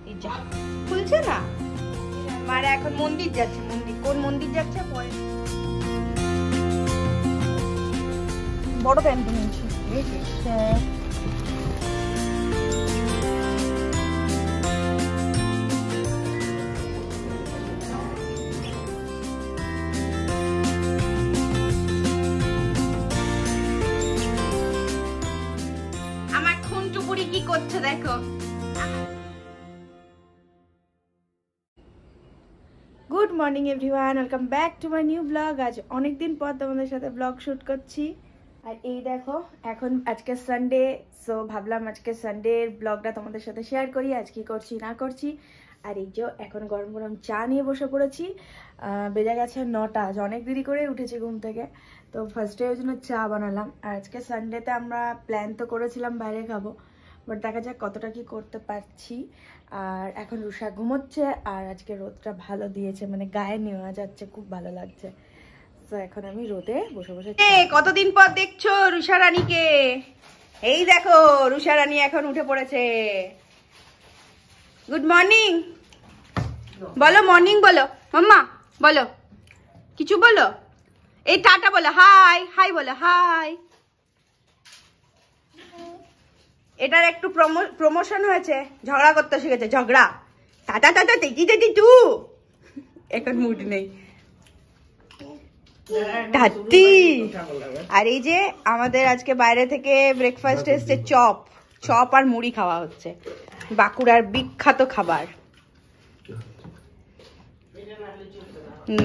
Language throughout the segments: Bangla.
এই যা খুলছে না। মারা এখন মন্দির যাচ্ছে। মন্দির কোন মন্দির যাচ্ছে পরে। বড় প্যান্ট কিনেছি। আমার খুন্টু বুড়ি কি করছে দেখো। Good morning everyone, welcome back to my new blog. আজ অনেকদিন পর তোমাদের সাথে ব্লগ শুট করছি। আর এই দেখো এখন আজকে সানডে, সো ভাবলাম আজকে সানডের ব্লগটা তোমাদের সাথে শেয়ার করি, আজ কি করছি না করছি। আর এই যে এখন গরম গরম চা নিয়ে বসে পড়েছি। বেজে গেছে 9টা, আজ অনেক দেরি করে উঠেছি ঘুম থেকে, তো ফার্স্টে ওই জন্য চা বানালাম। আর আজকে সানডেতে আমরা প্ল্যান তো করেছিলাম বাইরে খাবো, বাট দেখা যাক কতটা কি করতে পারছি। আর এখন রুষা ঘুমোচ্ছে, আর আজকে রোদটা ভালো দিয়েছে, মানে গায়ে নেওয়া যাচ্ছে, খুব ভালো লাগছে। তো এখন আমি রোদে বসে বসে। কতদিন পর দেখছো রুষা রানীকে। এই দেখো রুষা রানী এখন উঠে পড়েছে। গুড মর্নিং বলো, মর্নিং বলো মাম্মা, বলো কিছু বলো। এই টাটা বলো, হাই হাই বলো, হাই। এটার একটু প্রমোশন হয়েছে, ঝগড়া করতে শিখেছে, ঝগড়া। টাটা টাটা দেখি দেখি তু, এখন মুড নেই। আর এই যে আমাদের আজকে বাইরে থেকে ব্রেকফাস্ট এসছে, চপ। চপ আর মুড়ি খাওয়া হচ্ছে, বাঁকুড়ার বিখ্যাত খাবার।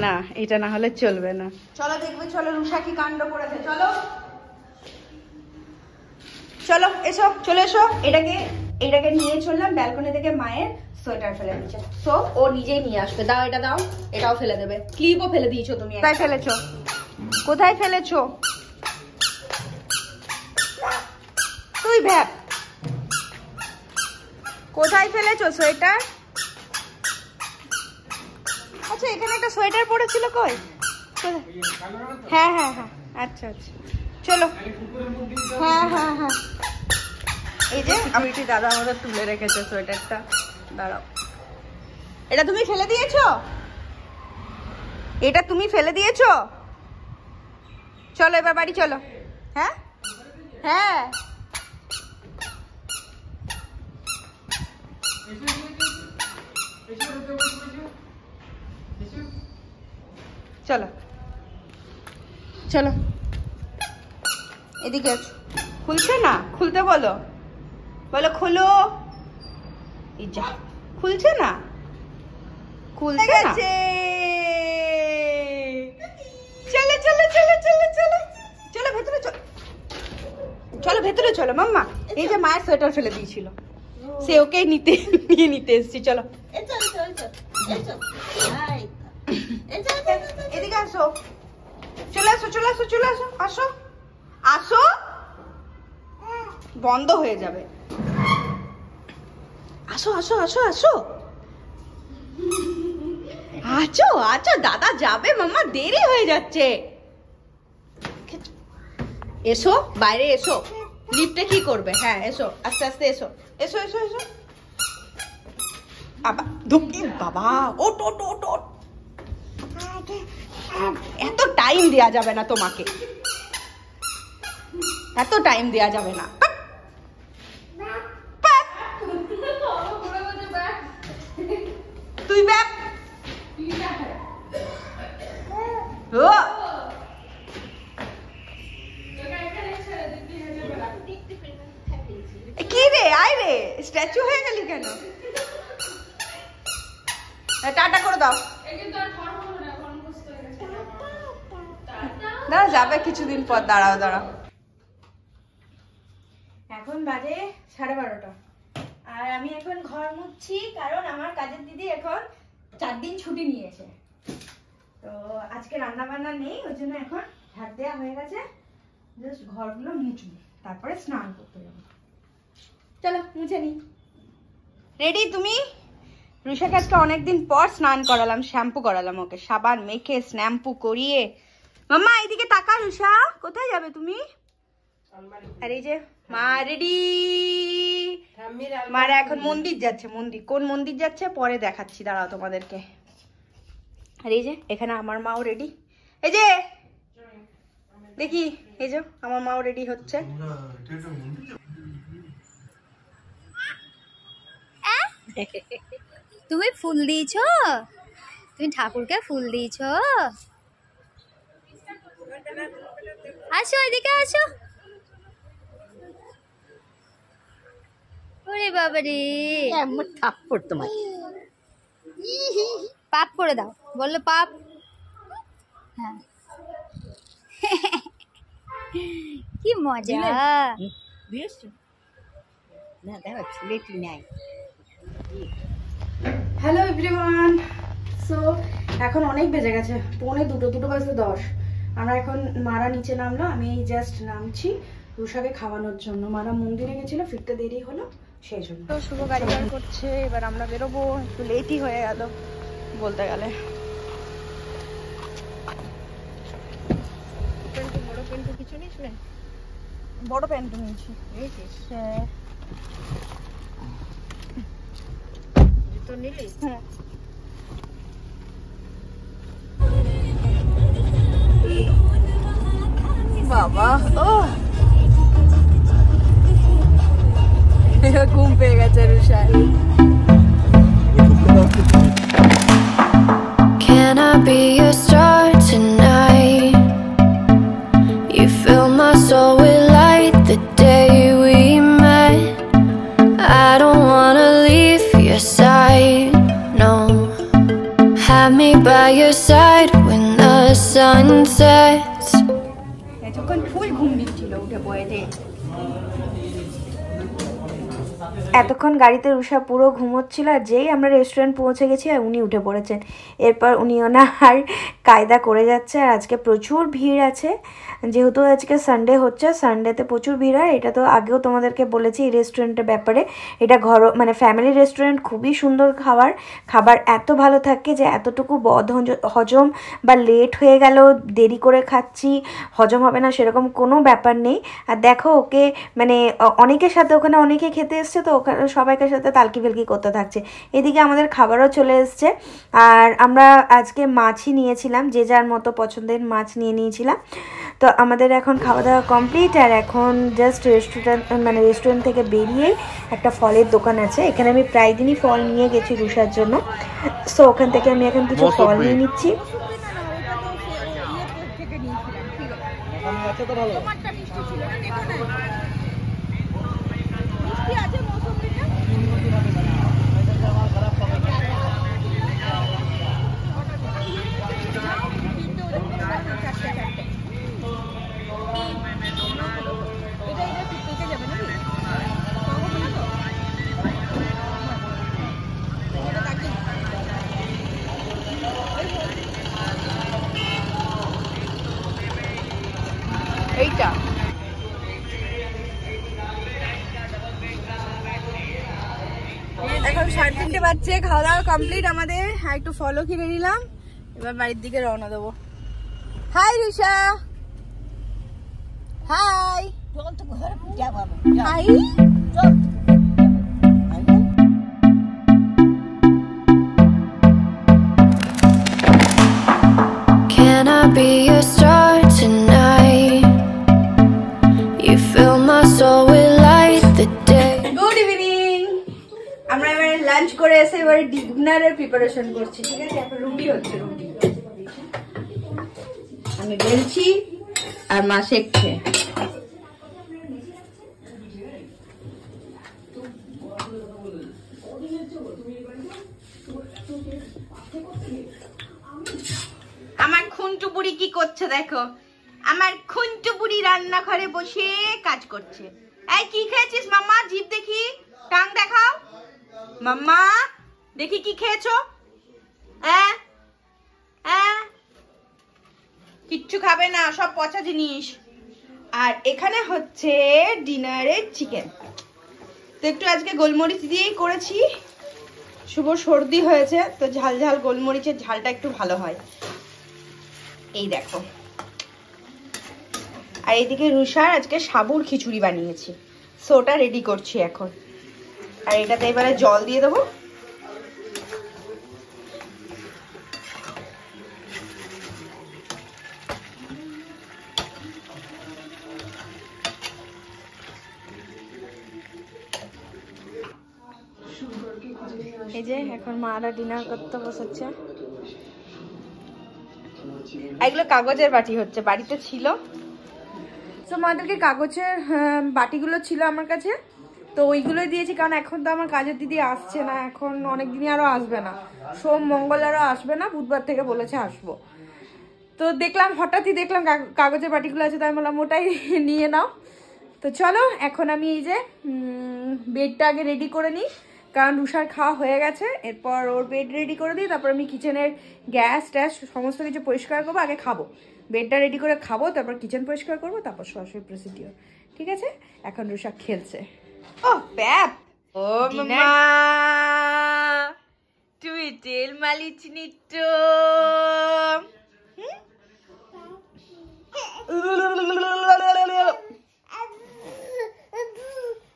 না এটা না হলে চলবে না। চলো দেখবে, চলো রুষা কি কাণ্ড করেছে। চলো চলো এসো, চলে এসো। এটাকে নিয়ে চললাম ব্যালকনি থেকে, মায়ের সোয়েটার ফেলে দিচ্ছে, সো ও নিজেই নিয়ে আসবে। দাও এটা দাও, এটাও ফেলে দেবে। ক্লিপও ফেলে দিয়েছো তুমি। কোথায় ফেলেছো, কোথায় ফেলেছো তুই ভ্যাপ? কোথায় ফেলেছো সোয়েটার? আচ্ছা এখানে একটা সোয়েটার পড়েছিল, কই? হ্যাঁ হ্যাঁ হ্যাঁ, আচ্ছা আচ্ছা চলো। হ্যাঁ হ্যাঁ হ্যাঁ, এই যে আমি দাদা আমাদের তুলে রেখেছে সোয়েটারটা। দাঁড়াও, এটা তুমি ফেলে দিয়েছো? এটা তুমি ফেলে দিয়েছো? চলো এবার বাড়ি চলো। হ্যাঁ হ্যাঁ, চলো চলো এদিকে। খুলছে না, খুলতে বলো, বলো খোলো। এই যা খুলছে না, খুলছে না। চলো চলো চলো চলো চলো চলো ভেতরে চলো, চলো ভেতরে চলো মাম্মা। এই যে মায়ের সোয়েটার ফেলে দিয়েছিল, সে ওকে নিয়ে নিতে এসছি। চলো এদিকে আসো, চলে আসো চলে আসো চলে আসো, আসো আসো, বন্ধ হয়ে যাবে। আসো আসো আসো আসো আছো আছো, দাদা যাবে মাম্মা, দেরি হয়ে যাচ্ছে। এসো বাইরে এসো, লিফটে কি করবে? হ্যাঁ এসো, আস্তে আস্তে এসো, এসো এসো এসো। বাবা ওট ওট ওট ওট, এত টাইম দেয়া যাবে না তোমাকে, এত টাইম দেয়া যাবে না। তুই ব্যাপ কি রে, আয় রে, স্ট্যাচু হয়ে গেলি কেন? টাটা করে দাও। দাঁড়া যাবে কিছুদিন পর, দাঁড়াও দাঁড়াও। এখন বাজে 12:30, আর আমি এখন ঘর মুছছি, কারণ আমার কাজের দিদি এখন 4 দিন ছুটি নিয়েছে, তো আজকে রান্না বান্না নেই, ওই জন্য এখন ঝাড় দেওয়া হয়ে গেছে, জাস্ট ঘরগুলো মুছবো, তারপরে স্নান করতে যাবো। চলো মুছে নি। রেডি তুমি? রুষাকে আজকে অনেকদিন পর স্নান করালাম, শ্যাম্পু করালাম ওকে, সাবান মেখে শ্যাম্পু করিয়ে। মাম্মা এইদিকে তাকা, রুষা কোথায় যাবে তুমি? আর এই যে মা রেডি। মারা এখন মন্দির যাচ্ছে। মন্দির কোন মন্দির যাচ্ছে পরে দেখাচ্ছি, দাঁড়াও তোমাদেরকে। আর এই যে এখানে আমার মাও রেডি। এই যে দেখি, এই যে আমার মাও রেডি হচ্ছে। তুমি ফুল দিয়েছ? তুমি ঠাকুরকে ফুল দিয়েছ? আসো এদিকে আসো। ওরে বাবা রে, থাপ্পড় তোমার পাপ করে দাও, বললো পাপ। হ্যাঁ কি মজা। না দেখো ছেলেটি নাই। Hello everyone. সো এখন অনেক বেজে গেছে, 2:45 আমরা এখন মারা নিচে নামলো, আমি জাস্ট নামছি রুষাকে খাওয়ানোর জন্য। মারা মন্দিরে গেছিল, ফিরতে দেরি হলো সেই জন্য। তো শুভ গাড়ি বার করছে, এবার আমরা বেরোবো। একটু লেটই হয়ে গেল বলতে গেলে। বড় পেন্টু কিছু নিস না? বড় পেন্টু নিয়েছি। হ্যাঁ জুতো নিলি? হ্যাঁ। বাবা ও ঘুম পেয়ে গেছে রুষার। Can I be your star tonight? You fill my soul with light the day we met. I don't wanna leave your side, no. Have me by your side when the sun sets. এতক্ষণ ফুল ঘুম দিচ্ছিল উঠে বয়েতে। এতক্ষণ গাড়িতে রুষা পুরো ঘুমোচ্ছিল, আর যেই আমরা রেস্টুরেন্ট পৌঁছে গেছি আর উনি উঠে পড়েছেন। এরপর উনি ওনার কায়দা করে যাচ্ছে। আর আজকে প্রচুর ভিড় আছে, যেহেতু আজকে সানডে হচ্ছে, সানডেতে প্রচুর ভিড় হয়। এটা তো আগেও তোমাদেরকে বলেছি এই রেস্টুরেন্টের ব্যাপারে। এটা মানে ফ্যামিলি রেস্টুরেন্ট, খুবই সুন্দর খাবার এত ভালো থাকে যে এতটুকু হজম বা লেট হয়ে গেল, দেরি করে খাচ্ছি, হজম হবে না সেরকম কোনো ব্যাপার নেই। আর দেখো ওকে মানে অনেকের সাথে, ওখানে অনেকে খেতে এসছে, তো ওখানে সবাইকার সাথে তালকি ফেলকি করতে থাকছে। এদিকে আমাদের খাবারও চলে এসছে। আর আমরা আজকে মাছই নিয়েছিলাম, যে যার মতো পছন্দের মাছ নিয়ে নিয়েছিলাম। তো আমাদের এখন খাওয়া দাওয়া কমপ্লিট। আর এখন জাস্ট রেস্টুরেন্ট থেকে বেরিয়েই একটা ফলের দোকান আছে, এখানে আমি প্রায় দিনই ফল নিয়ে গেছি রুষার জন্য। সো ওখান থেকে আমি এখন কিছু ফল নিয়ে নিচ্ছি। এইটা এখন 3:30 বাজছে, খাওয়া দাওয়া কমপ্লিট আমাদের। একটু ফলও কিনে নিলাম, এবার বাড়ির দিকে রওনা দেবো। Hi Rusha, hi hi. Can I be your star tonight? You fill my soul with light the day. Good evening. আমরা এবারে লাঞ্চ করে এসে এবারে ডিনারের প্রিপারেশন করছি, ঠিক আছে? এখন রুটি হচ্ছে, রুটি আমি বেলছি আর মা শেখছে। আমার খুন্টু বুড়ি কি করছে দেখো, আমার খুন্টু বুড়ি রান্নাঘরে বসে কাজ করছে। এই কি খেয়েছিস মাম্মা? জিভ দেখি, টাং দেখাও মাম্মা, দেখি কি খেয়েছো। কিচ্ছু খাবে না, সব পচা জিনিস। আর এখানে হচ্ছে ডিনারের চিকেন। তো একটু আজকে গোলমরিচ দিয়েই করেছি, শুভ সর্দি হয়েছে তো ঝাল ঝাল গোলমরিচের ঝালটা একটু ভালো হয়। এই দেখো। আর এইদিকে রুষার আজকে সাবুর খিচুড়ি বানিয়েছি। সো ওটা রেডি করছি এখন। আর এটাতে এবারে জল দিয়ে দেবো। এই যে এখন মারা ডিনার করতে বসেছে। এগুলো কাগজের বাটি হচ্ছে, বাড়িতে ছিল তো মাদেরকে কাগজের বাটিগুলো ছিল আমার কাছে, তো ওইগুলোই দিয়েছি। কারণ এখন তো আমার কাজের দিদি আসছে না, এখন অনেক দিনই আরো আসবে না, সোম মঙ্গল আরো আসবে না, বুধবার থেকে বলেছে আসবো। তো দেখলাম, হঠাৎই দেখলাম কাগজের বাটিগুলো আছে, তাই আমি বললাম ওটাই নিয়ে নাও। তো চলো এখন আমি এই যে বেডটা আগে রেডি করে নিই, কারণ রুষার খাওয়া হয়ে গেছে। এরপর ওর বেড রেডি করে দিই, তারপর আমি কিচেনের গ্যাস ট্যাস সমস্ত কিছু পরিষ্কার করবো। আগে খাবো, বেডটা রেডি করে খাবো, তারপর কিচেন পরিষ্কার করবো, তারপর সরাসরি প্রসিডিওর। ঠিক আছে, এখন রুষা খেলছে। ও প্যাপ, ও মামা তুমি তেল মালিচ নিচ্ছ।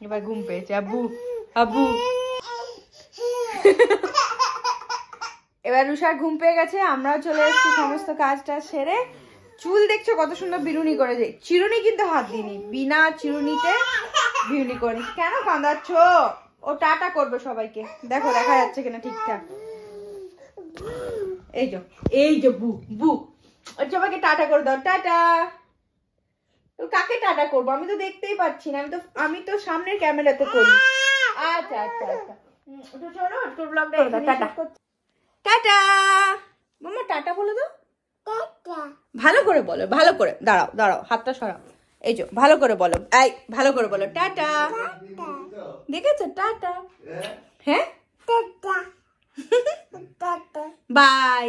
এবার ঘুম পেয়েছে আব্বু আব্বু। এবার রুষার ঘুম পেয়ে গেছে, আমরাও চলে এসেছি সমস্ত কাজটা সেরে। চুল দেখছো কত সুন্দর বিরুনি করেছে, চিরুনি কিন্তু হাত দিইনি, বিনা চিরুনিতে বিরুনি করে। কেন কাঁদাচ্ছ? ও টাটা করবে সবাইকে, দেখো দেখা যাচ্ছে কিনা ঠিকঠাক। এই যে বু বু, সবাইকে টাটা করে দাও, টাটা। কাকে টাটা করবো? আমি তো দেখতেই পাচ্ছি না, আমি তো সামনের ক্যামেরাতে করি। আচ্ছা আচ্ছা আচ্ছা, চলো তোর ব্লগটা টাটা টাটা। মামা টাটা বলে দাও, ভালো করে বলো, ভালো করে। দাঁড়াও দাঁড়াও, হাতটা সরাও। এই যে ভালো করে বলো, এই ভালো করে বলো টাটা। দেখেছো টাটা? হ্যাঁ বাই।